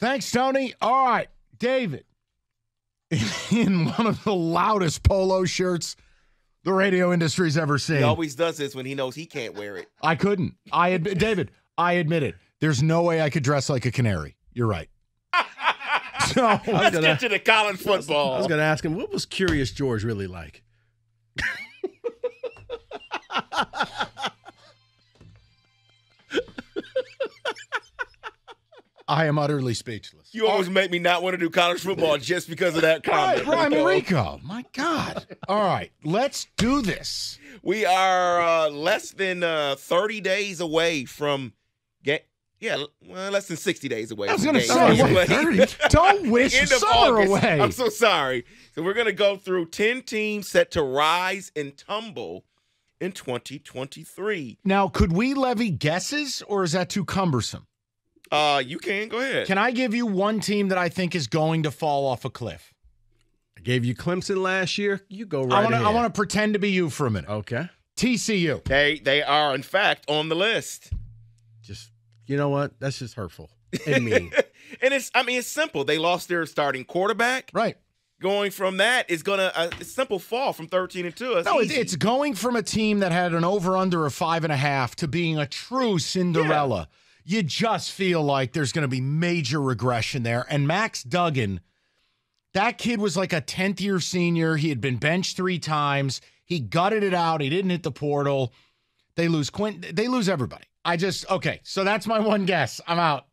Thanks, Tony. All right, David, in one of the loudest polo shirts the radio industry's ever seen. He always does this when he knows he can't wear it. I couldn't. David, I admit it. There's no way I could dress like a canary. You're right. So let's get to the college football. I was going to ask him, what was Curious George really like? I am utterly speechless. You always make me not want to do college football just because of that comment. Right, Rico. My God. All right, let's do this. We are less than 30 days away from less than 60 days away. I was going to say, 30? Don't wish End of summer August. away. I'm so sorry. So we're going to go through 10 teams set to rise and tumble in 2023. Now, could we levy guesses, or is that too cumbersome? You can. Go ahead. Can I give you one team that I think is going to fall off a cliff? I gave you Clemson last year. You go right ahead. I want to pretend to be you for a minute. Okay. TCU. They are, in fact, on the list. Just, you know what? That's just hurtful and mean. And it's simple. They lost their starting quarterback. Right. Going from that is going to a simple fall from 13-2. It's going from a team that had an over-under of 5.5 to being a true Cinderella. Yeah. You just feel like there's going to be major regression there. And Max Duggan, that kid was like a 10th-year senior. He had been benched 3 times. He gutted it out. He didn't hit the portal. They lose Quint. They lose everybody. Okay, so that's my one guess. I'm out.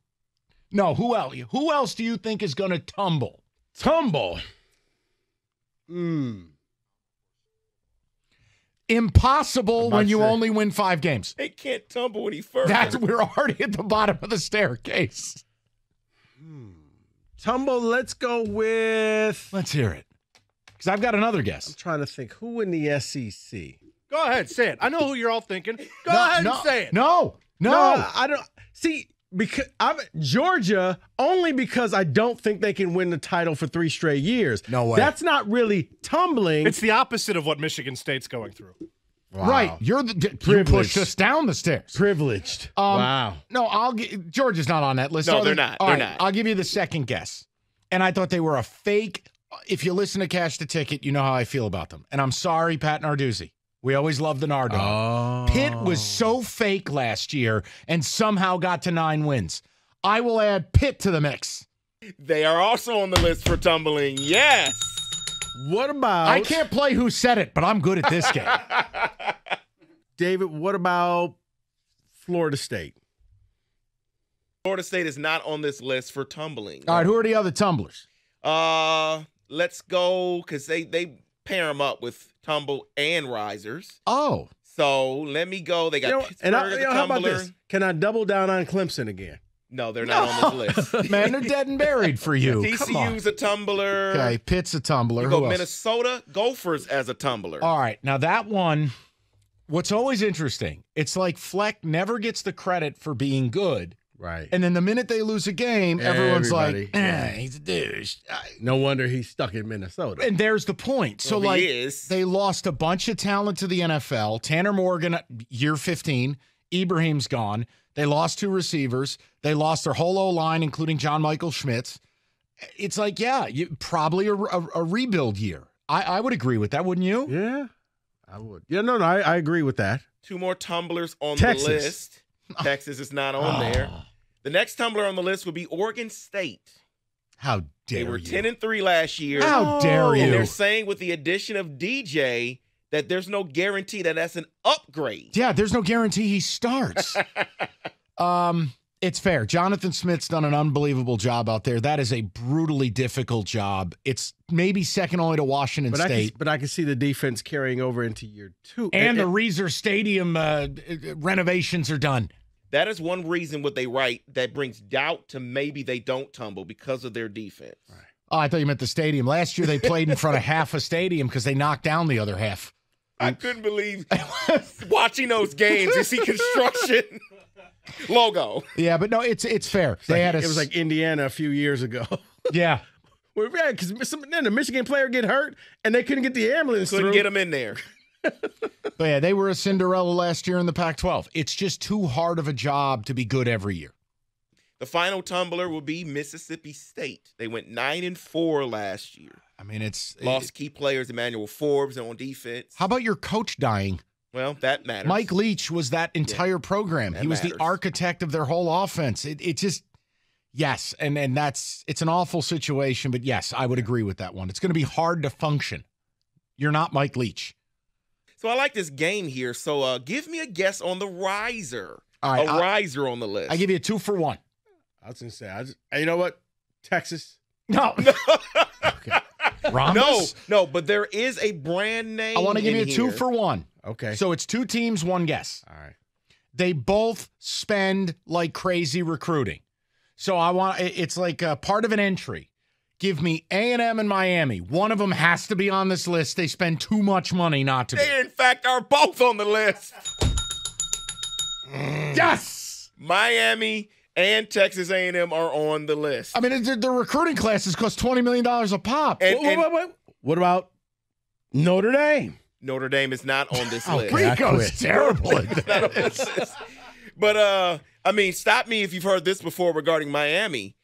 No, who else? Who else do you think is going to tumble? Impossible when you only win 5 games. They can't tumble when he first. We're already at the bottom of the staircase. Tumble, let's go with... Let's hear it. Because I've got another guess. I'm trying to think. Who in the SEC? Go ahead, say it. I know who you're all thinking. Go ahead and say it. No, I don't... See, because I'm Georgia, only because I don't think they can win the title for 3 straight years. No way. That's not really tumbling. It's the opposite of what Michigan State's going through. Wow. Right. You pushed us down the stairs. Privileged. Wow. No, Georgia's not on that list. No, they're not. They're not. I'll give you the second guess. And I thought they were a fake. If you listen to Cash the Ticket, you know how I feel about them. And I'm sorry, Pat Narduzzi. We always loved the Nardog. Oh. Pitt was so fake last year and somehow got to 9 wins. I will add Pitt to the mix. They are also on the list for tumbling. Yes. What about... I can't play who said it, but I'm good at this game. David, what about Florida State? Florida State is not on this list for tumbling. All right, who are the other tumblers? Let's go, because they pair them up with tumble and risers. Oh. So let me go. They got Pittsburgh, the how about tumbler. this? Can I double down on Clemson again? No, they're not on this list. Man, they're dead and buried for you. TCU's a tumbler. Okay, Pitt's a tumbler. You Who go else? Minnesota Gophers as a tumbler. All right, now that one, what's always interesting, it's like Fleck never gets the credit for being good. Right. And then the minute they lose a game, everyone's like, yeah. he's a douche. No wonder he's stuck in Minnesota. And there's the point. So, Well, he is. they lost a bunch of talent to the NFL. Tanner Morgan, year 15. Ibrahim's gone. They lost 2 receivers. They lost their whole O-line, including John Michael Schmitz. It's like, probably a rebuild year. I would agree with that, wouldn't you? Yeah, I would. Yeah, no, I agree with that. 2 more tumblers on Texas. the list. Texas is not on there. The next tumbler on the list would be Oregon State. How dare you? They were 10-3 last year. How dare you? And they're saying with the addition of DJ that there's no guarantee that that's an upgrade. Yeah, there's no guarantee he starts. It's fair. Jonathan Smith's done an unbelievable job out there. That is a brutally difficult job. It's maybe second only to Washington State. But I can see the defense carrying over into year 2. And the Reeser Stadium renovations are done. That is one reason what they write that brings doubt to maybe they don't tumble because of their defense. Right. Oh, I thought you meant the stadium. Last year they played in front of half a stadium because they knocked down the other half. I couldn't believe watching those games. You see construction logo. Yeah, but no, it's fair. It was like Indiana a few years ago. Yeah. Well, yeah, because then the Michigan player get hurt and they couldn't get the ambulance Couldn't through. get them in there. But yeah, they were a Cinderella last year in the Pac-12. It's just too hard of a job to be good every year. The final tumbler will be Mississippi State. They went 9-4 last year. I mean, Lost key players, Emmanuel Forbes on defense. How about your coach dying? Well, that matters. Mike Leach was that entire program. He was matters. the architect of their whole offense. It just, yes, and it's an awful situation, but yes, I would agree with that one. It's going to be hard to function. You're not Mike Leach. So I like this game here. So give me a guess on the riser. All right, riser on the list. I give you a 2 for 1. I was going to say, you know what? Texas. No. Okay. Rhombus? No, but there is a brand name. I want to give you a 2 for 1. Okay. So it's 2 teams, 1 guess. All right. They both spend like crazy recruiting. So it's like a part of an entry. Give me A&M and Miami. One of them has to be on this list. They spend too much money not to be. They, in fact, are both on the list. Yes! Miami and Texas A&M are on the list. I mean, the recruiting classes cost $20 million a pop. Wait. What about Notre Dame? Notre Dame is not on this list. Rico's terrible at Not on this list. But, I mean, stop me if you've heard this before regarding Miami.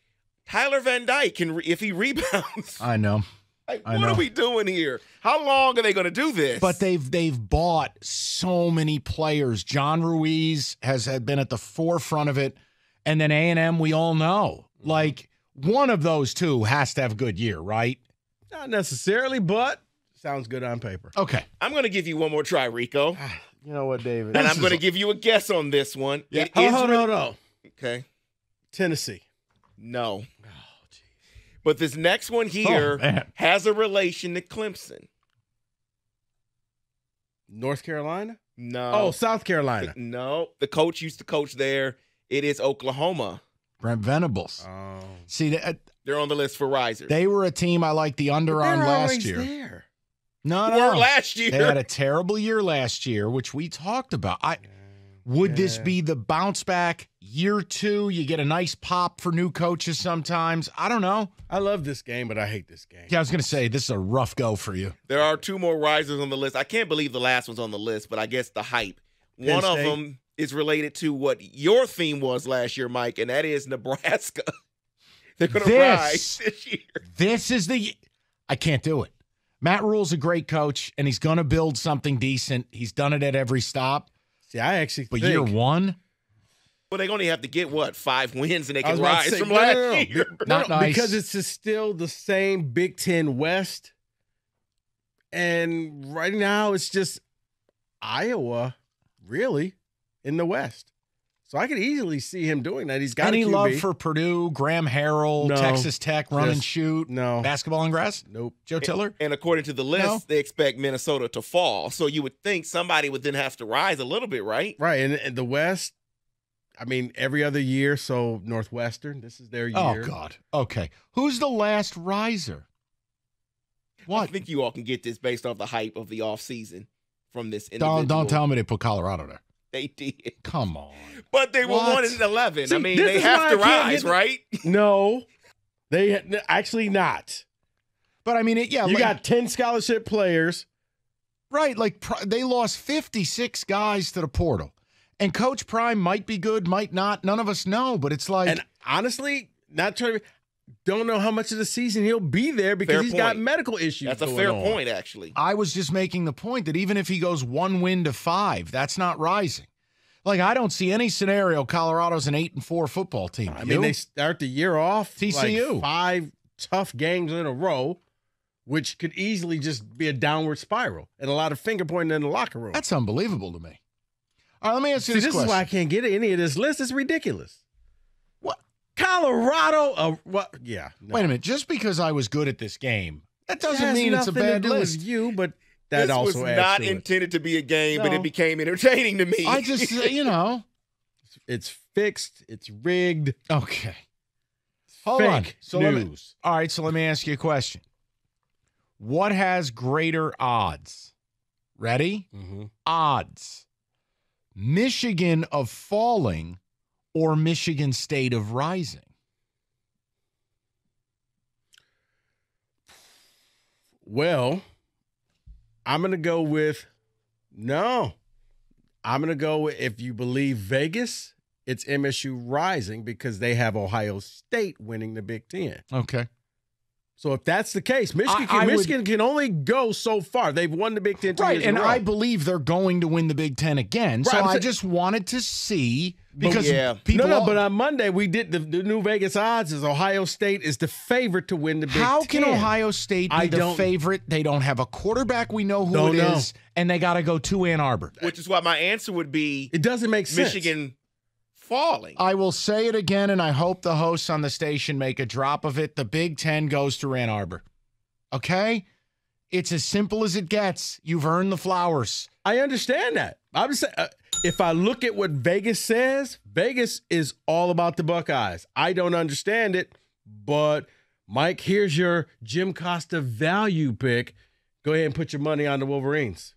Tyler Van Dyke, if he rebounds. I know. What are we doing here? How long are they going to do this? But they've bought so many players. John Ruiz has been at the forefront of it. And then A&M, we all know. Like, one of those two has to have a good year, right? Not necessarily, but sounds good on paper. Okay. I'm going to give you one more try, Rico. You know what, David? And I'm going to give you a guess on this one. Yeah. Hold on. Okay. Tennessee. No. Oh, geez. But this next one here has a relation to Clemson. North Carolina? No. Oh, South Carolina. No. The coach used to coach there. It is Oklahoma. Brent Venables. Oh. See, They're on the list for risers. they were a team I liked the under on last year. There. No. Last year. They had a terrible year last year, which we talked about. Would this be the bounce back year 2? You get a nice pop for new coaches sometimes. I don't know. I love this game, but I hate this game. Yeah, I was going to say, this is a rough go for you. There are 2 more risers on the list. I can't believe the last one's on the list, but I guess the hype. Penn One of State. them is related to what your theme was last year, Mike, and that is Nebraska. They're going to rise this year. This is I can't do it. Matt Rule's a great coach, and he's going to build something decent. He's done it at every stop. See, I actually But think year 1? Well, they're going to have to get, 5 wins, and they I was can about to rise say, from no, last no, no. year. Not nice. Because it's still the same Big Ten West. And right now, it's just Iowa, really, in the West. So I could easily see him doing that. He's got Any a QB. love for Purdue, Graham Harrell, No. Texas Tech, run and Just- shoot, No. basketball and grass? Nope. Joe Tiller? And according to the list, No. they expect Minnesota to fall. So you would think somebody would then have to rise a little bit, right? Right. And the West, I mean, every other year. So Northwestern, this is their year. Oh, God. Okay. Who's the last riser? I What? think you all can get this based off the hype of the offseason from this Don't individual. tell me they put Colorado there. They did. Come on. But they were What? 1-11. See, I mean, this they is have why to I can't rise, get right? No, they actually not. But I mean, You got 10 scholarship players. right. Like they lost 56 guys to the portal. And Coach Prime might be good, might not. None of us know. But it's like, And honestly, not trying to, don't know how much of the season he'll be there because Fair he's got point. medical issues. That's a going fair on. point, actually. I was just making the point that even if he goes 1 win to 5, that's not rising. Like, I don't see any scenario Colorado's an 8-4 football team. I mean, they start the year off TCU. like 5 tough games in a row, which could easily just be a downward spiral and a lot of finger pointing in the locker room. That's unbelievable to me. All right, let me ask you See, this this question. is why I can't get any of this list. It's ridiculous. What? Colorado? What? Yeah. No. Wait a minute. Just because I was good at this game, that It doesn't has mean it's a nothing bad to do list. with you, but that This was also adds not to it. intended to be a game, but No. it became entertaining to me. I just, It's fixed. It's rigged. Okay. Hold on. Fake So news. all right, so let me ask you a question. What has greater odds? Ready? Mm-hmm. Odds. Michigan of falling or Michigan State of rising? Well, I'm going to go with no. I'm going to go with, if you believe Vegas it's MSU rising because they have Ohio State winning the Big Ten. Okay. So if that's the case, Michigan can only go so far. They've won the Big Ten 2 years in a row. I believe they're going to win the Big Ten again. So I just wanted to see because people. But on Monday we did the new Vegas odds is Ohio State is the favorite to win the Big Ten. How can Ohio State be the favorite? They don't have a quarterback. We know who it is, and they got to go to Ann Arbor. Which is why my answer would be it doesn't make sense. Michigan falling. I will say it again, and I hope the hosts on the station make a drop of it. The Big Ten goes to Ann Arbor. Okay? It's as simple as it gets. You've earned the flowers. I understand that. I'm just saying, if I look at what Vegas says, Vegas is all about the Buckeyes. I don't understand it, but Mike, here's your Jim Costa value pick. Go ahead and put your money on the Wolverines.